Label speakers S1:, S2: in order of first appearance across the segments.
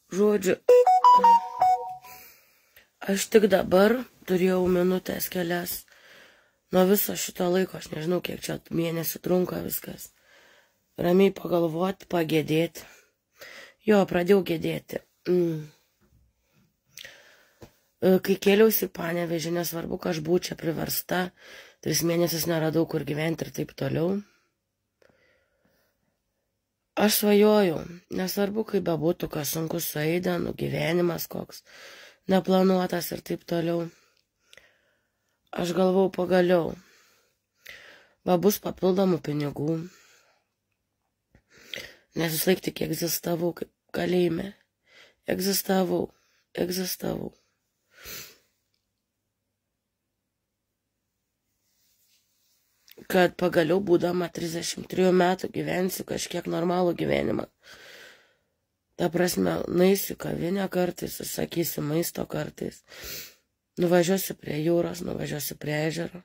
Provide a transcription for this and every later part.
S1: Žodžiu, aš tik dabar turėjau minutės kelias. Nuo viso šito laiko, aš nežinau, kiek čia mėnesių trunka viskas. Ramiai pagalvoti, pagėdėti. Jo, pradėjau gėdėti. Kai kėliausi į Panevėžį, nesvarbu, kad aš buvau čia priversta, 3 mėnesius neradau kur gyventi ir taip toliau. Aš svajojau, nesvarbu, kaip bebūtų, kas sunku su Aidenu, gyvenimas koks, neplanuotas ir taip toliau. Aš galvau pagaliau, va bus papildomų pinigų, nes vis laik tik egzistavau kaip kalėjime. Egzistavau. Kad pagaliau būdama 33 metų gyvensiu kažkiek normalų gyvenimą. Ta prasme, nueisiu į kavinę kartais, užsakysiu maisto kartais, nuvažiuosiu prie jūros, nuvažiuosiu prie ežero,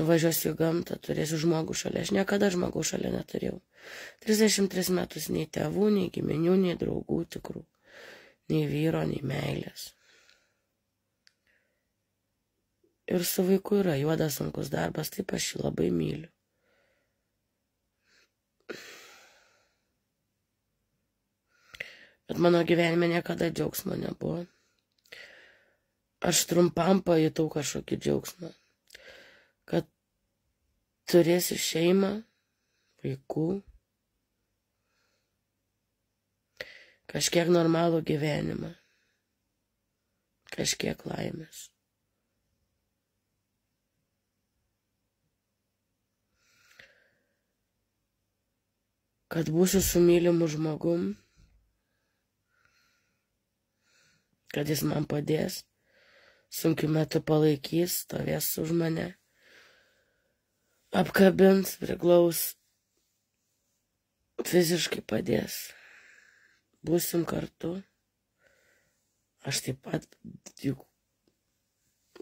S1: nuvažiuosiu į gamtą, turėsiu žmogų šalia. Aš niekada žmogų šalia neturėjau. 33 metus nei tėvų, nei giminių, nei draugų tikrų, nei vyro, nei meilės. Ir su vaiku yra juodas sunkus darbas, taip aš jį labai myliu. Bet mano gyvenime niekada džiaugsmo nebuvo. Aš trumpam pajutau kažkokį džiaugsmą, kad turėsiu šeimą, vaikų, kažkiek normalų gyvenimą, kažkiek laimės. Kad būsiu su mylimu žmogum, kad jis man padės, sunkiu metu palaikys, stovės už mane, apkabins, priglaus, fiziškai padės. Būsim kartu. Aš taip pat juk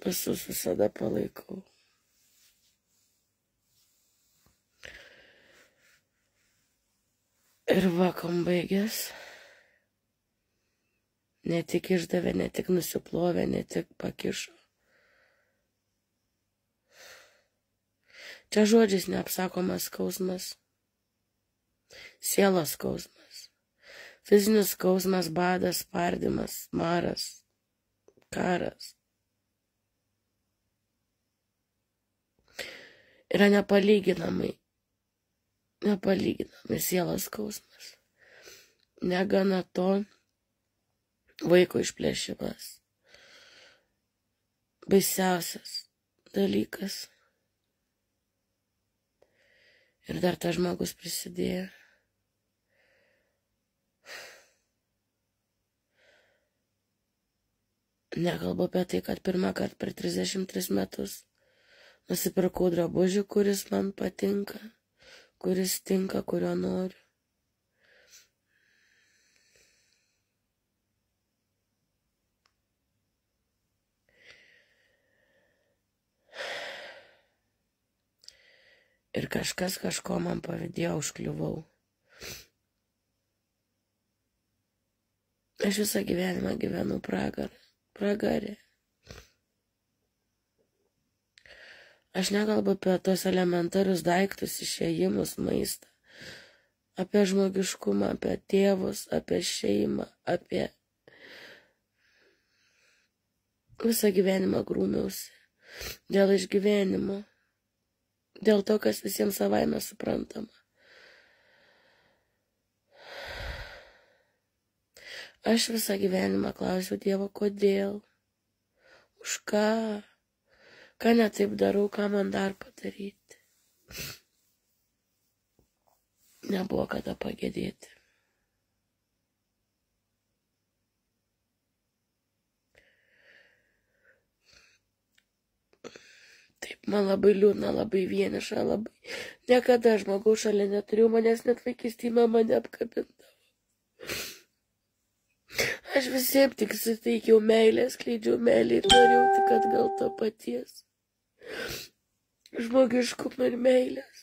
S1: visus visada palaikau. Ir vakam baigės. Ne tik išdavė, ne tik nusiplovė, ne tik pakišo. Čia žodžiais neapsakomas skausmas. Sielos skausmas. Fizinis skausmas, badas, spardymas, maras, karas. Yra nepalyginamai sielos skausmas. Negana to, vaiko išplėšimas. Baisiausias dalykas. Ir dar tas žmogus prisidėjo. Nekalbu apie tai, kad pirmą kartą per 33 metus nusipirkau drabužį, kuris man patinka, kuris tinka, kurio noriu. Ir kažkas kažko man pavydėjo, užkliuvau. Aš visą gyvenimą gyvenau pragare. Aš nekalbu apie tos elementarius daiktus, išėjimus, maistą. Apie žmogiškumą, apie tėvus, apie šeimą, apie visą gyvenimą grūmiausi. Dėl išgyvenimo. Dėl to, kas visiems savaime suprantama. Aš visą gyvenimą klausiau Dievo, kodėl, už ką ne taip darau, ką man dar padaryti. Nebuvo kada pagėdėti. Taip, man labai liūdna, labai vieniša, labai. Niekada žmogaus šalia neturėjau, manęs net vaikystėje mama neapkabindavo. Aš visiems tik suteikiau meilę, skleidžiau meilę ir norėjau tik atgal to paties. Žmogiškumą ir meilės.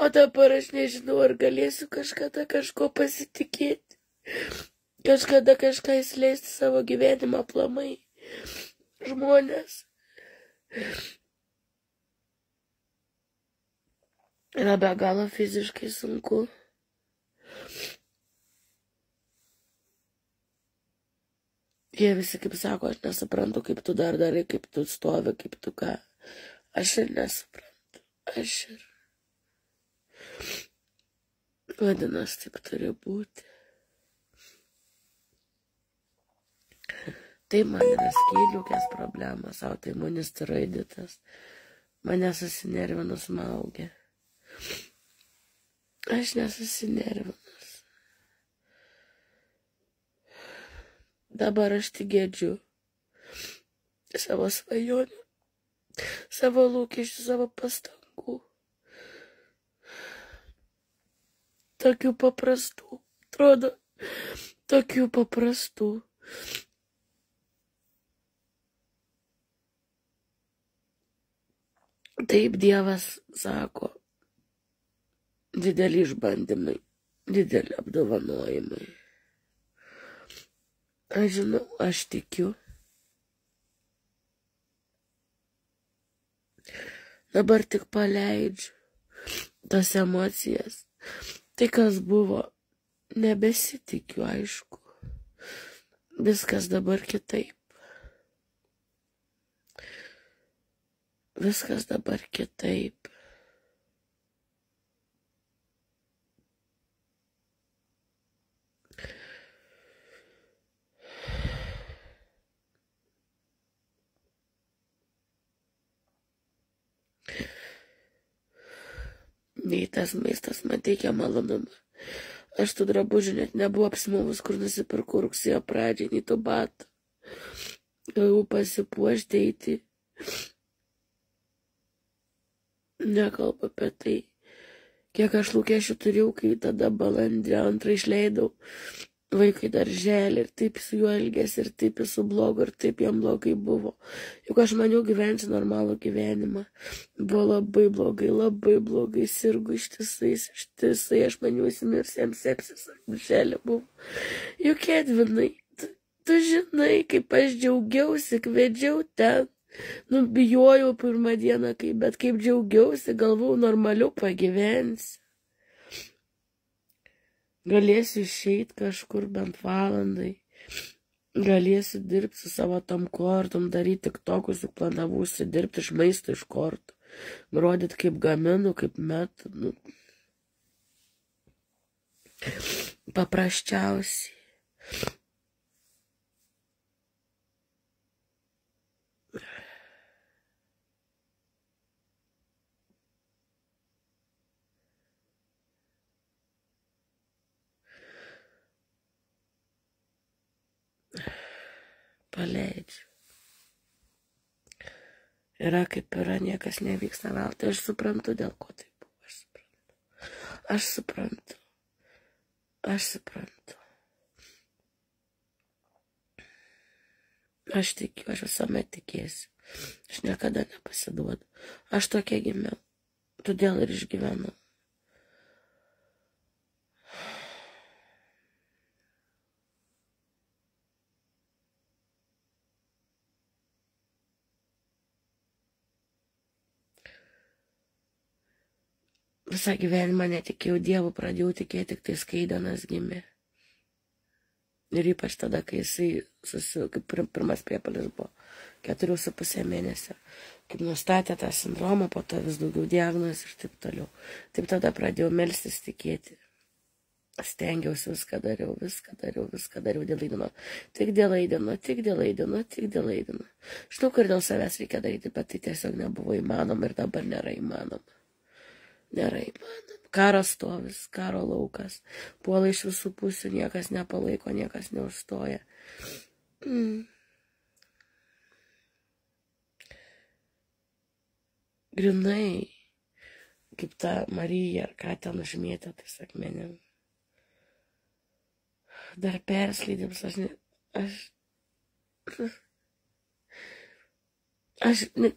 S1: O dabar aš nežinau, ar galėsiu kažkada kažko pasitikėti. kažkada kažką įsileisti savo gyvenimą aplamai. Žmonės. Yra be galo fiziškai sunku. Jie visi kaip sako, aš nesuprantu, kaip tu dar darai, kaip tu stovi, kaip tu ką. Aš ir nesuprantu. Aš ir. Vadinasi, taip turi būti. Tai man yra skydliaukės problemas, autoimuninis tiroiditas. Mane susinervinus maugė. Aš nesusinervinus. Dabar aš tik gedžiu savo svajonių, savo lūkesčių, savo pastangų. Tokių paprastų, atrodo, tokių paprastų. Taip Dievas sako, dideli išbandymai, dideli apdovanojimai. Aš žinau, aš tikiu. Dabar tik paleidžiu tas emocijas. Tai, kas buvo, nebesitikiu, aišku. Viskas dabar kitaip. Viskas dabar kitaip. Nei tas maistas man teikia malonumą. Aš tų drabužių net nebuvo apsimovus, kur nusipirkau rugsėjo pradžiai, nei tų batų. Gavau pasipuošti eiti. Nekalbu apie tai, kiek aš lūkesčių turėjau, kai tada balandį 2 išleidau vaikai darželį ir taip su juo elgėsi, ir taip su blogu, ir taip jam blogai buvo. Juk aš maniau gyvensiu normalų gyvenimą. Buvo labai blogai, sirgu ištisai, aš maniau įsimirsiems sepsis, darželį buvo. Juk Edvinai, tu žinai, kaip aš džiaugiausi, kvedžiau ten. Bijojau pirmą dieną, bet kaip džiaugiausi, galvau, normaliau pagyvensiu. Galėsiu išeiti kažkur bent valandai. Galėsiu dirbti su savo tom kortom, daryti tiktokus, juk planavau užsidirbti iš maisto, iš kortų. Rodyti, kaip gaminu, kaip metu. Paprasčiausiai. Paleidžiu. Yra kaip yra, niekas nevyksta veltui. Aš suprantu, dėl ko tai buvo. Aš suprantu. Aš tikiu, aš visuomet tikėsiu. Aš niekada nepasiduodu. Aš tokia gimiau. Todėl ir išgyvenau. Visą gyvenimą netikėjau Dievu, pradėjau tikėti tik tai Skaidenas gimė. Ir ypač tada, kai jisai, kaip pirmas priepuolis buvo, 4,5 mėnesio. Kaip nustatė tą sindromą, po to vis daugiau diagnozės ir taip toliau. Taip tada pradėjau melstis tikėti. Stengiausi, viską dariau dėl Aidino. Tik dėl Aidino. Žinau, kad dėl savęs reikia daryti, bet tai tiesiog nebuvo įmanoma ir dabar nėra įmanoma. Karo stovis, karo laukas. Puola iš visų pusių, niekas nepalaiko, niekas neužstoja. Grinai, kaip ta Marija, ar ką ten užmėtė, tai akmenim. Dar perslydims, aš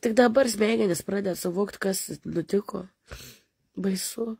S1: tik dabar smegenis pradėjo suvokti, kas nutiko. Baisu.